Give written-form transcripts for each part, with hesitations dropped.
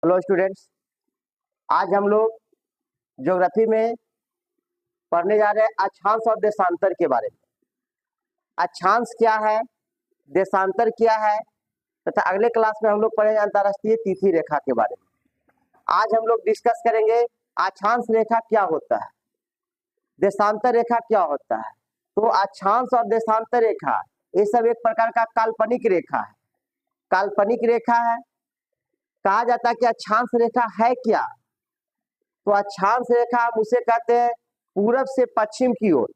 Hello students, आज हम लोग ज्योग्राफी में पढ़ने जा रहे हैं अक्षांश और देशांतर के बारे में। अक्षांश क्या है, देशांतर क्या है तथा अगले क्लास में हम लोग पढ़ेंगे अंतर्राष्ट्रीय तिथि रेखा के बारे में। आज हम लोग डिस्कस करेंगे अक्षांश रेखा क्या होता है, देशांतर रेखा क्या होता है। तो अक्षांश और देशांतर रेखा ये सब एक प्रकार का काल्पनिक रेखा है। काल्पनिक रेखा है, कहा जाता है कि अक्षांश रेखा है क्या। तो अक्षांश रेखा हम उसे कहते हैं पूरब से पश्चिम की ओर,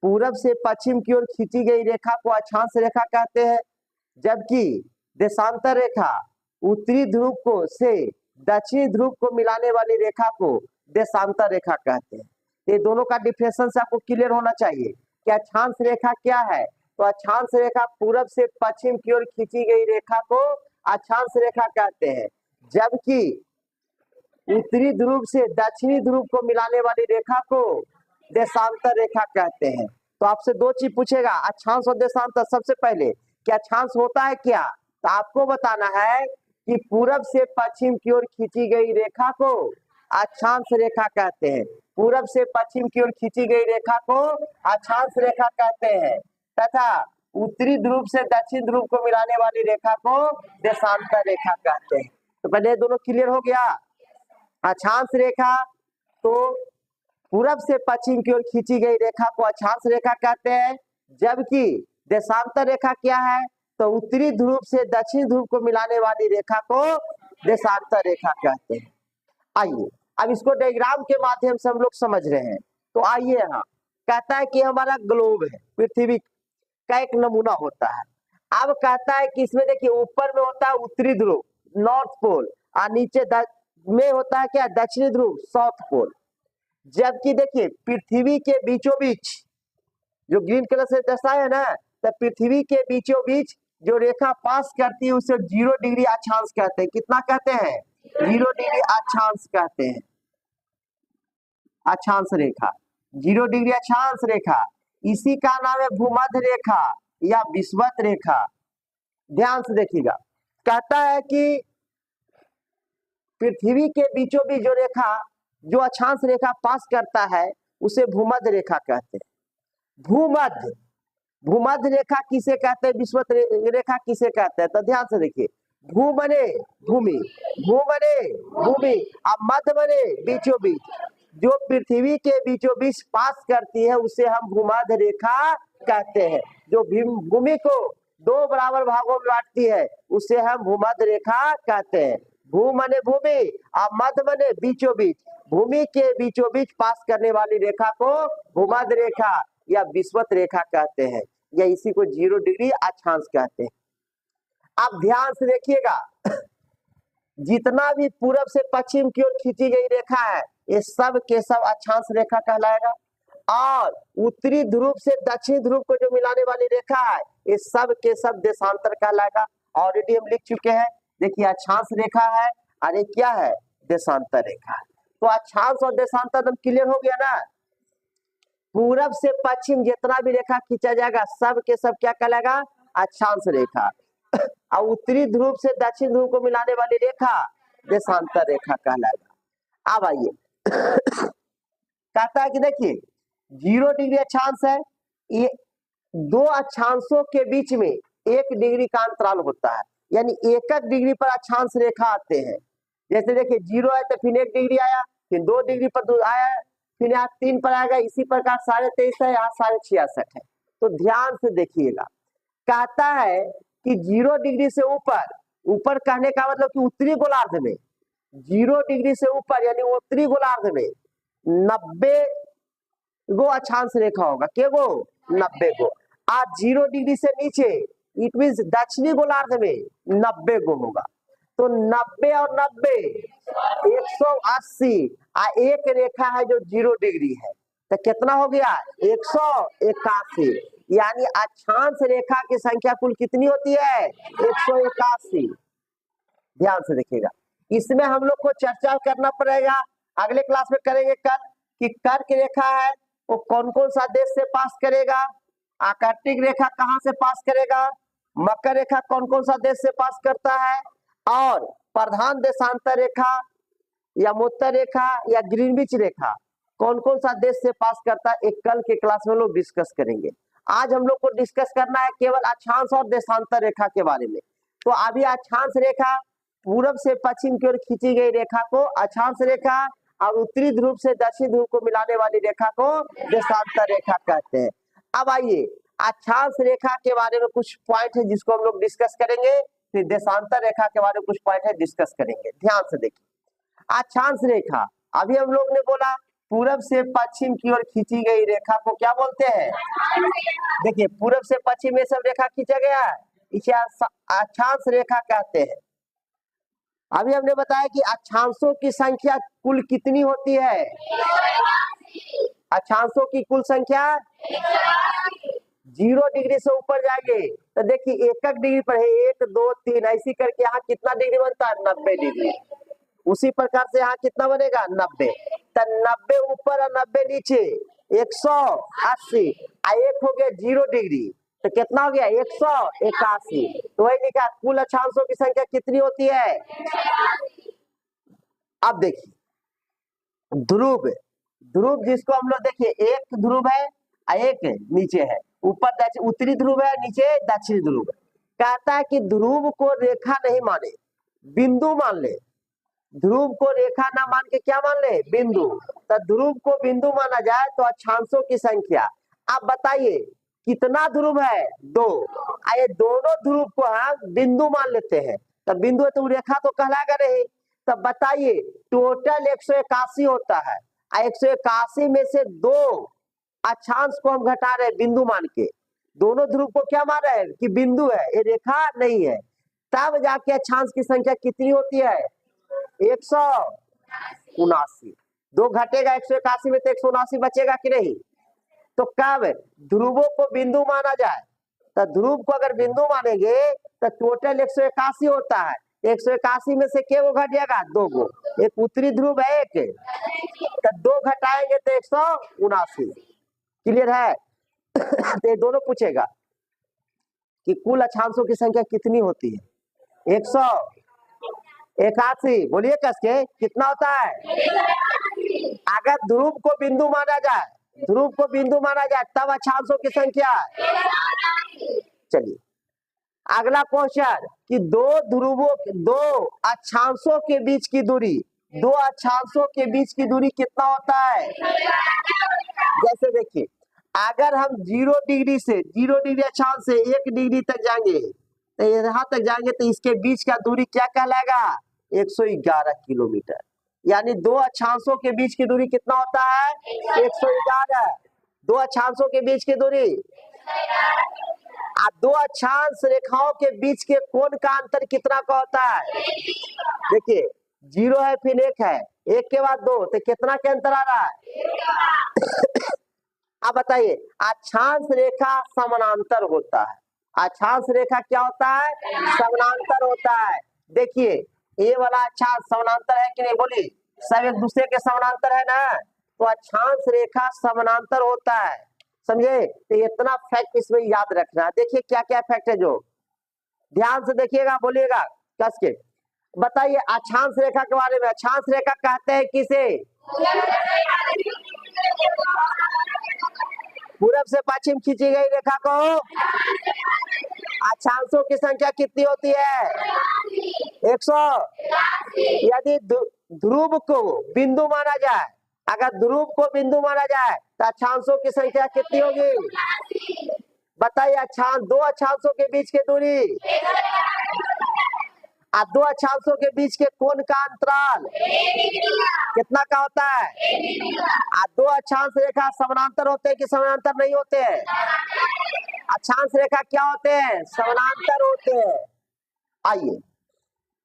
पूरब से पश्चिम की ओर खींची गई रेखा को अक्षांश रेखा कहते हैं। जबकि देशांतर रेखा उत्तरी ध्रुव को से दक्षिणी ध्रुव को मिलाने वाली रेखा को देशांतर रेखा कहते हैं। ये दोनों का डिफरेंशन से आपको क्लियर होना चाहिए कि अक्षांश रेखा क्या है। तो अक्षांश रेखा पूरब से पश्चिम की ओर खींची गई रेखा को अक्षांश रेखा कहते हैं, जबकि उत्तरी ध्रुव से दक्षिणी ध्रुव को मिलाने वाली रेखा को देशांतर रेखा कहते हैं। तो आपसे दो चीज पूछेगा, अक्षांश और देशांतर। सबसे पहले कि अक्षांश होता है क्या, तो आपको बताना है कि पूरब से पश्चिम की ओर खींची गई रेखा को अक्षांश रेखा कहते हैं। पूरब से पश्चिम की ओर खींची गई रेखा को अक्षांश रेखा कहते हैं तथा उत्तरी ध्रुव से दक्षिण ध्रुव को मिलाने वाली रेखा को देशांतर रेखा कहते हैं। तो पहले दोनों क्लियर हो गया। अक्षांश रेखा तो पूरब से पश्चिम की ओर खींची गई रेखा को अक्षांश रेखा कहते हैं, जबकि देशांतर रेखा क्या है, तो उत्तरी ध्रुव से दक्षिण ध्रुव को मिलाने वाली रेखा को देशांतर रेखा कहते हैं। आइए अब इसको डायग्राम के माध्यम से हम लोग समझ रहे हैं। तो आइए, यहाँ कहता है कि हमारा ग्लोब है, पृथ्वी का एक नमूना होता है। अब कहता है कि इसमें देखिए ऊपर में होता है उत्तरी ध्रुव नॉर्थ पोल और नीचे में होता है क्या, दक्षिणी ध्रुव साउथ पोल। जबकि देखिए पृथ्वी के बीचों बीच जो ग्रीन कलर से दर्शाया है ना, तो पृथ्वी के बीचों बीच जो रेखा पास करती है उसे 0 डिग्री अक्षांश कहते हैं। कितना कहते हैं? 0 डिग्री अक्षांश कहते हैं। अक्षांश रेखा 0 डिग्री अक्षांश रेखा, इसी का नाम है भूमध्य रेखा या विषुवत रेखा। ध्यान से देखिएगा, कहता है कि पृथ्वी के बीचों बीच जो रेखा जो अक्षांश रेखा पास करता है उसे भूमध्य रेखा कहते हैं। भूमध्य भूमध्य रेखा किसे कहते हैं, विषुवत रेखा किसे कहते हैं? तो ध्यान से देखिए, भू बने भूमि, भू बने भूमि और मध्य बने बीचों बीच। जो पृथ्वी के बीचों बीच पास करती है उसे हम भूमध्य रेखा कहते हैं। जो भूमि को 2 बराबर भागों में बांटती है उसे हम भूमध्य रेखा कहते हैं। भू मने भूमि और मध्य मने बीचों बीच, भूमि के बीचों बीच पास करने वाली रेखा को भूमध्य रेखा या विषुवत रेखा कहते हैं, या इसी को 0 डिग्री अक्षांश कहते हैं। अब ध्यान से देखिएगा, जितना भी पूरब से पश्चिम की ओर खींची गई रेखा है ये सब के सब अक्षांश रेखा कहलाएगा, और उत्तरी ध्रुव से दक्षिण ध्रुव को जो मिलाने वाली रेखा है ये सब के सब देशांतर कहलाएगा। ऑलरेडी हम लिख चुके हैं। देखिए अक्षांश रेखा है और ये क्या है, देशांतर रेखा है। तो अक्षांश और देशांतर एकदम क्लियर हो गया ना। पूरब से पश्चिम जितना भी रेखा खींचा जाएगा सब के सब क्या कहलाएगा, अक्षांश रेखा। और उत्तरी ध्रुव से दक्षिण ध्रुव को मिलाने वाली रेखा देशांतर रेखा कहलाएगा। अब आइए, कहता है कि देखिए 0 डिग्री अक्षांश है, ये 2 अक्षांशों के बीच में 1 डिग्री का अंतराल होता है, यानी 1 डिग्री पर अक्षांश रेखा आते हैं। जैसे देखिए 0 है तो फिर 1 डिग्री आया, फिर 2 डिग्री पर आया, फिर यहाँ 3 पर आएगा। इसी प्रकार 23.5 है, यहाँ 66.5 है। तो ध्यान से देखिएगा, कहता है कि 0 डिग्री से ऊपर, ऊपर कहने का मतलब कि उत्तरी गोलार्ध में 0 डिग्री से ऊपर यानी उत्तरी गोलार्ध में 90 गो अक्षांश रेखा होगा। के गो? 90 गो। आज 0 डिग्री से नीचे इट मीन दक्षिणी गोलार्ध में 90 गो होगा। तो 90 और 90 180, एक रेखा है जो 0 डिग्री है, तो कितना हो गया? 181। यानी अक्षांश रेखा की संख्या कुल कितनी होती है? 181। ध्यान से देखिएगा, इसमें हम लोग को चर्चा करना पड़ेगा, अगले क्लास में करेंगे कल, कि कर्क रेखा है वो कौन कौन सा देश से पास करेगा, आकर्षिक रेखा कहां से पास करेगा, मकर रेखा कौन कौन सा देश से पास करता है, और प्रधान देशांतर रेखा या मोत्तर रेखा या ग्रीनविच रेखा कौन कौन सा देश से पास करता है, एक कल के क्लास में लोग डिस्कस करेंगे। आज हम लोग को डिस्कस करना है केवल अक्षांश और देशांतर रेखा के बारे में। तो अभी अक्षांश रेखा पूरब से पश्चिम की ओर खींची गई रेखा को अक्षांश रेखा और उत्तरी ध्रुव से दक्षिण ध्रुव को मिलाने वाली रेखा को देशांतर रेखा कहते हैं। अब आइए अक्षांश रेखा के बारे में कुछ पॉइंट है जिसको हम लोग डिस्कस करेंगे, फिर देशांतर रेखा के बारे में कुछ पॉइंट है डिस्कस करेंगे। ध्यान से देखिए अक्षांश रेखा, अभी हम लोग ने बोला पूरब से पश्चिम की ओर खींची गई रेखा को क्या बोलते हैं। देखिए पूरब से पश्चिम में सब रेखा खींचा गया है, इसे अक्षांश रेखा कहते हैं। अभी हमने बताया कि अक्षांशों की संख्या कुल कितनी होती है, अक्षांशों की कुल संख्या 0 डिग्री से ऊपर जाएंगे तो देखिए एक डिग्री पर है 1 2 3 ऐसी करके यहाँ कितना डिग्री बनता है 90 डिग्री। उसी प्रकार से यहाँ कितना बनेगा 90, तो 90 ऊपर और 90 नीचे 180, एक हो गया 0 डिग्री तो कितना हो गया 181। तो वही लिखा कुल अक्षांशों की संख्या कितनी होती है। अब देखिए ध्रुव, ध्रुव जिसको हम लोग देखिए एक ध्रुव है एक नीचे है, ऊपर उत्तरी ध्रुव है नीचे दक्षिणी ध्रुव है। कहता है कि ध्रुव को रेखा नहीं माने बिंदु मान ले, ध्रुव को रेखा ना मान के क्या मान ले बिंदु, तो ध्रुव को बिंदु माना जाए तो अक्षांशों की संख्या। आप बताइए कितना ध्रुव है 2, आइए दोनों ध्रुव को हम बिंदु मान लेते हैं, तो बिंदु है तो रेखा तो कहलाएगा नहीं। तब बताइए टोटल 181 होता है, 181 में से 2 अक्षांश को हम घटा रहे हैं बिंदु मान के, दोनों ध्रुव को क्या मान रहे हैं कि बिंदु है, ये रेखा नहीं है। तब जाके अक्षांश की संख्या कितनी होती है 179। 2 घटेगा 181 में तो 179 बचेगा कि नहीं। तो कब ध्रुवों को बिंदु माना जाए, तो ध्रुव को अगर बिंदु मानेंगे तो टोटल 181 होता है, 181 में से क्या घट जाएगा 2 गो, एक उत्तरी ध्रुव है एक, तो 2 घटाएंगे तो 179। क्लियर है। तो ये दोनों पूछेगा कि कुल अक्षांशों की संख्या कितनी होती है 181, बोलिए कस के कितना होता है। अगर ध्रुव को बिंदु माना जाए, ध्रुव को बिंदु माना जाए तब अक्षांशों की संख्या। चलिए अगला क्वेश्चन कि दो अक्षांशों के बीच की दूरी, 2 अक्षांशों के बीच की दूरी कितना होता है। जैसे देखिए अगर हम 0 डिग्री अक्षांश से 1 डिग्री तक जाएंगे तो यहाँ तक जाएंगे तो इसके बीच का दूरी क्या कहलाएगा 111 किलोमीटर। यानी 2 अक्षांशों के बीच की दूरी कितना होता है 111। 2 अक्षांशों के बीच की दूरी, 2 अक्षांश रेखाओं के बीच के कोण का अंतर कितना का होता है। देखिए 0 है फिर 1 है, 1 के बाद 2 तो कितना के अंतर आ रहा है। अब बताइए अक्षांश रेखा समानांतर होता है, अक्षांश रेखा क्या होता है समानांतर होता है। देखिए ये वाला अक्षांश समानांतर है कि नहीं, बोलिए सब एक दूसरे के समानांतर है ना, तो अक्षांश रेखा समानांतर होता है, समझे। तो इतना फैक्ट इसमें याद रखना है। देखिए क्या क्या फैक्ट है जो ध्यान से देखिएगा, बोलिएगा कस के। बताइए अक्षांश रेखा के बारे में, अक्षांश रेखा कहते हैं किसे, पूरब से पश्चिम खींची गई रेखा को। अक्षांशों की संख्या कितनी होती है 100। यदि ध्रुव को बिंदु माना जाए, अगर ध्रुव को बिंदु माना जाए तो अक्षांशों की संख्या कितनी होगी। बताइए अक्षांश, 2 अक्षांशों के बीच की दूरी, 2 अक्षांशों के बीच के कोण का अंतराल कितना का होता है। 2 अक्षांश रेखा समानांतर होते हैं कि समानांतर नहीं होते हैं। अक्षांश रेखा क्या होते हैं समानांतर होते हैं। आइए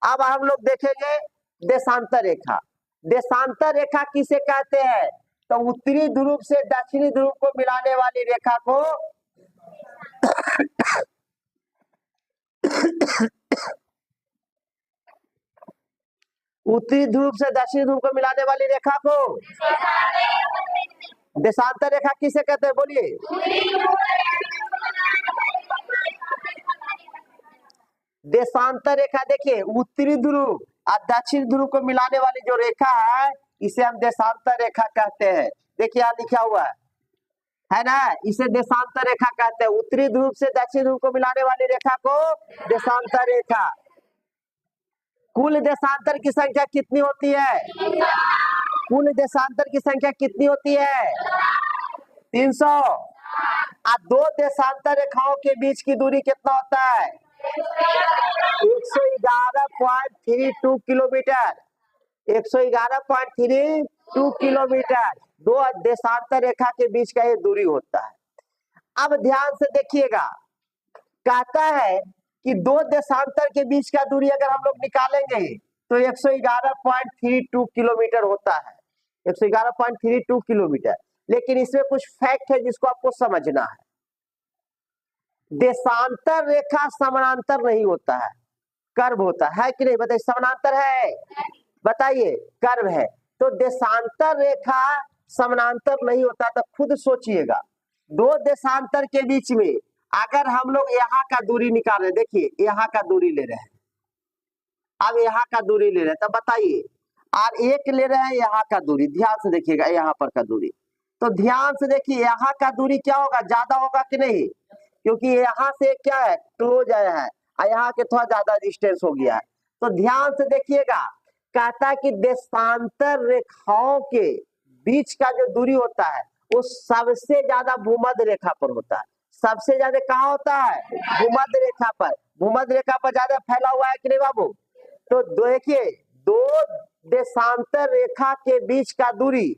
अब हम लोग देखेंगे देशांतर रेखा। देशांतर रेखा किसे कहते हैं, तो उत्तरी ध्रुव से दक्षिणी ध्रुव को मिलाने वाली रेखा को उत्तरी ध्रुव से दक्षिणी ध्रुव को मिलाने वाली रेखा को देशांतर रेखा किसे कहते हैं, बोलिए। देशांतर रेखा देखिए उत्तरी ध्रुव और दक्षिण ध्रुव को मिलाने वाली जो रेखा है इसे हम देशांतर रेखा कहते हैं। देखिए यहाँ लिखा हुआ है ना, इसे देशांतर रेखा कहते हैं। उत्तरी ध्रुव से दक्षिण ध्रुव को मिलाने वाली रेखा को देशांतर रेखा। कुल देशांतर की संख्या कितनी होती है? कुल देशांतर की संख्या कितनी होती है? 300। दो देशांतर रेखाओं के बीच की दूरी कितना होता है? 111.32 किलोमीटर। 111.32 किलोमीटर दो देशांतर रेखा के बीच का ये दूरी होता है। अब ध्यान से देखिएगा, कहता है कि दो देशांतर के बीच का दूरी अगर हम लोग निकालेंगे तो 111.32 किलोमीटर होता है। 111.32 किलोमीटर। लेकिन इसमें कुछ फैक्ट है जिसको आपको समझना है। देशांतर रेखा समानांतर नहीं होता है, कर्व होता है कि नहीं? बताइए, समानांतर है? बताइए, कर्व है। तो देशांतर रेखा समानांतर नहीं होता। तो खुद सोचिएगा, दो देशांतर के बीच में अगर हम लोग यहाँ का दूरी निकाल रहे, देखिए यहाँ का दूरी ले रहे हैं, अब यहाँ का दूरी ले रहे हैं, तब बताइए, और एक ले रहे हैं यहाँ का दूरी। ध्यान से देखिएगा, यहाँ पर का दूरी, तो ध्यान से देखिए यहाँ का दूरी क्या होगा? ज्यादा होगा कि नहीं? क्योंकि यहाँ से क्या है, क्लोज आया है, और यहाँ के थोड़ा ज्यादा डिस्टेंस हो गया है। तो ध्यान से देखिएगा, कहता है कि देशांतर रेखाओं के बीच का जो दूरी होता है वो सबसे ज्यादा भूमध्य रेखा पर होता है। सबसे ज्यादा कहाँ होता है? भूमध्य रेखा पर। भूमध्य रेखा पर ज्यादा फैला हुआ है कि नहीं बाबू? तो देखिए, दो देशांतर रेखा के बीच का दूरी,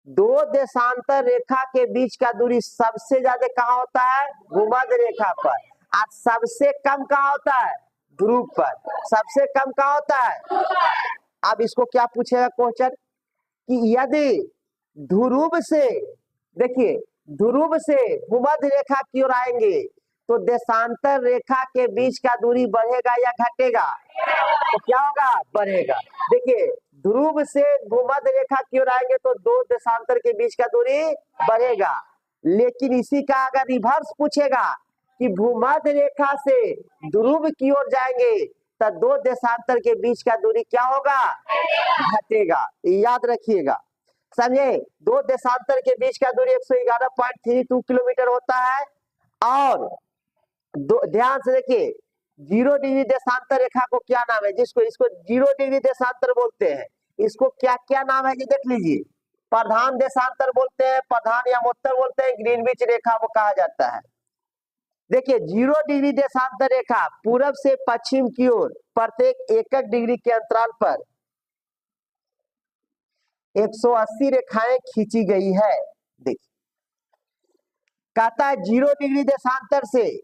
दो देशांतर रेखा के बीच का दूरी सबसे ज्यादा कहाँ होता है? भूमध्य रेखा पर। और सबसे कम कहाँ होता है? ध्रुव पर। सबसे कम कहाँ होता है? अब इसको क्या पूछेगा क्वेश्चन कि यदि ध्रुव से, देखिए ध्रुव से भूमध्य रेखा की ओर आएंगे तो देशांतर रेखा के बीच का दूरी बढ़ेगा या घटेगा? तो क्या होगा? बढ़ेगा। देखिए, ध्रुव से भूमध्य रेखा की ओर आएंगे तो दो देशांतर के बीच का दूरी बढ़ेगा। लेकिन इसी का अगर रिवर्स पूछेगा कि भूमध्य रेखा से ध्रुव की ओर जाएंगे तो दो देशांतर के बीच का दूरी क्या होगा? घटेगा। याद रखिएगा, समझे? दो देशांतर के बीच का दूरी 111.32 किलोमीटर होता है। और ध्यान से देखिए, 0 डिग्री देशांतर रेखा को क्या नाम है? जिसको इसको 0 डिग्री देशांतर बोलते हैं, इसको क्या क्या नाम है? ये देख लीजिए, प्रधान देशांतर बोलते हैं, प्रधान या मोत्तर बोलते हैं, ग्रीनविच रेखा वो कहा जाता है। देखिए, 0 डिग्री देशांतर रेखा पूरब से पश्चिम की ओर प्रत्येक 1 डिग्री के अंतराल पर 180 रेखाएं खींची गई है। देखिए, कहता है 0 डिग्री देशांतर से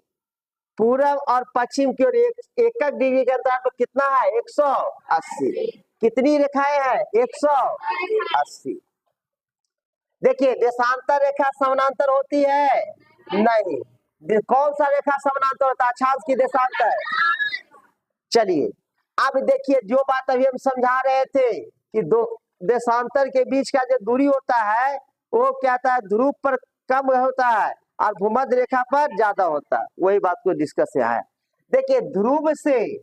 पूरब और पश्चिम की ओर 1 डिग्री के अंतराल पर कितना है? 180। कितनी रेखाएं हैं? 180। देखिए, देशांतर रेखा समानांतर होती है? नहीं। कौन सा रेखा समानांतर होता है? अक्षांश की देशांतर। चलिए, अब देखिए, जो बात अभी हम समझा रहे थे कि दो देशांतर के बीच का जो दूरी होता है वो क्या होता है? ध्रुव पर कम होता है और भूमध्य रेखा पर ज्यादा होता है। वही बात को डिस्कस यहाँ है। देखिए, ध्रुव से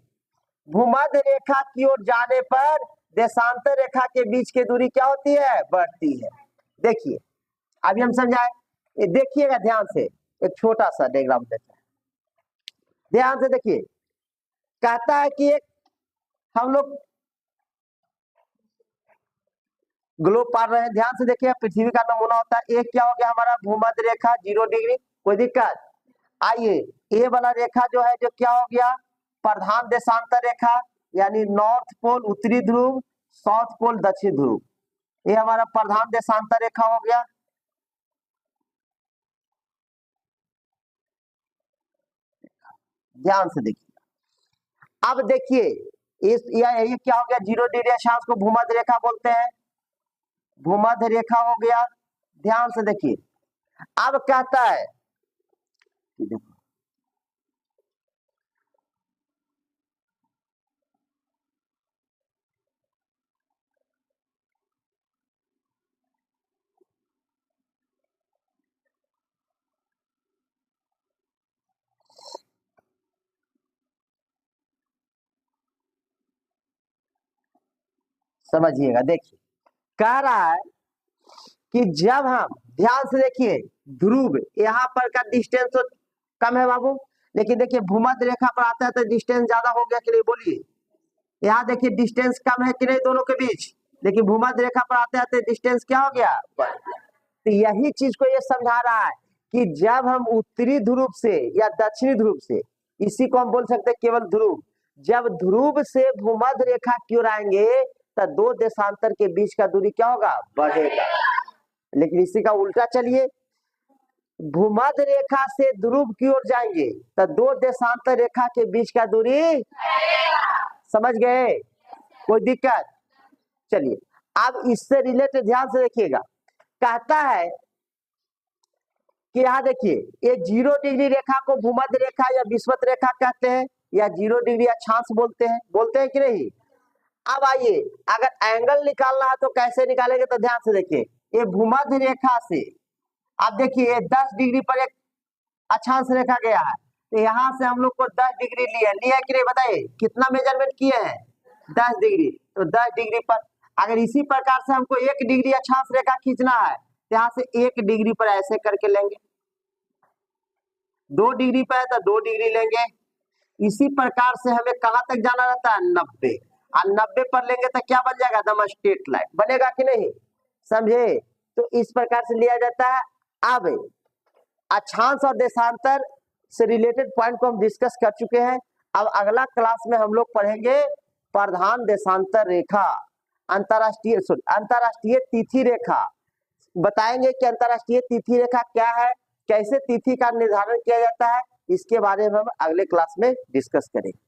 भूमध्य रेखा की ओर जाने पर देशांतर रेखा के बीच की दूरी क्या होती है? बढ़ती है। देखिए, अभी हम समझाए, देखिएगा ध्यान से, एक छोटा सा डायग्राम देते हैं, ध्यान से देखिए। कहता है कि एक हम लोग ग्लोब पार रहे हैं, ध्यान से देखिए, पृथ्वी का नमूना होता है। एक क्या हो गया हमारा? भूमध्य रेखा 0 डिग्री, कोई दिक्कत? आइए, ये वाला रेखा जो है, जो क्या हो गया? प्रधान देशांतर रेखा, यानी नॉर्थ पोल उत्तरी ध्रुव, साउथ पोल दक्षिण ध्रुव, ये हमारा प्रधान देशांतर रेखा हो गया। ध्यान से देखिए, अब देखिए ये क्या हो गया? 0 डिग्री अक्षांश को भूमध्य रेखा बोलते हैं, भूमध्य रेखा हो गया। ध्यान से देखिए, अब कहता है, देखो समझिएगा, देखिए कह रहा है कि जब हम ध्यान से देखिए ध्रुव यहाँ पर का डिस्टेंस तो कम है बाबू, लेकिन देखिए भूमध्य रेखा पर आता है तो डिस्टेंस ज्यादा हो गया कि नहीं, बोलिए। यहाँ देखिए डिस्टेंस कम है कि नहीं दोनों के बीच, लेकिन भूमध्य रेखा पर आते आते डिस्टेंस क्या हो गया, तो यही चीज को ये समझा रहा है कि जब हम उत्तरी ध्रुव से या दक्षिणी ध्रुव से, इसी को हम बोल सकते हैं केवल ध्रुव, जब ध्रुव से भूमध्य रेखा की ओर आएंगे तो दो देशांतर के बीच का दूरी क्या होगा, बढ़ेगा। लेकिन इसी का उल्टा चलिए, भूमध्य रेखा से ध्रुव की ओर जाएंगे तो दो देशांतर रेखा के बीच का दूरी, समझ गए, कोई दिक्कत। चलिए अब इससे रिलेटेड ध्यान से देखिएगा, कहता है कि यहाँ देखिए ये 0 डिग्री रेखा को भूमध्य रेखा या विषुवत रेखा कहते हैं, या 0 डिग्री अक्षांश बोलते हैं कि नहीं। अब आइए अगर एंगल निकालना है तो कैसे निकालेंगे, तो ध्यान से देखिए, ये भूमध्य रेखा से अब देखिए 10 डिग्री पर एक अक्षांश रेखा गया है, तो यहाँ से हम लोग को 10 डिग्री लिया कि नहीं, बताइए कितना मेजरमेंट किए हैं, 10 डिग्री। तो 10 डिग्री पर अगर इसी प्रकार से हमको 1 डिग्री अक्षांश रेखा खींचना है, तो यहाँ से 1 डिग्री पर ऐसे करके लेंगे, 2 डिग्री पर है तो 2 डिग्री लेंगे। इसी प्रकार से हमें कहाँ तक जाना रहता है, 90, और 90 पर लेंगे तो क्या बन जाएगा, एकदम स्ट्रेट लाइन बनेगा कि नहीं, समझे। तो इस प्रकार से लिया जाता है। अब अक्षांश और देशांतर से रिलेटेड पॉइंट को हम डिस्कस कर चुके हैं। अब अगला क्लास में हम लोग पढ़ेंगे प्रधान देशांतर रेखा, अंतरराष्ट्रीय तिथि रेखा, बताएंगे कि अंतरराष्ट्रीय तिथि रेखा क्या है, कैसे तिथि का निर्धारण किया जाता है, इसके बारे में हम अगले क्लास में डिस्कस करेंगे।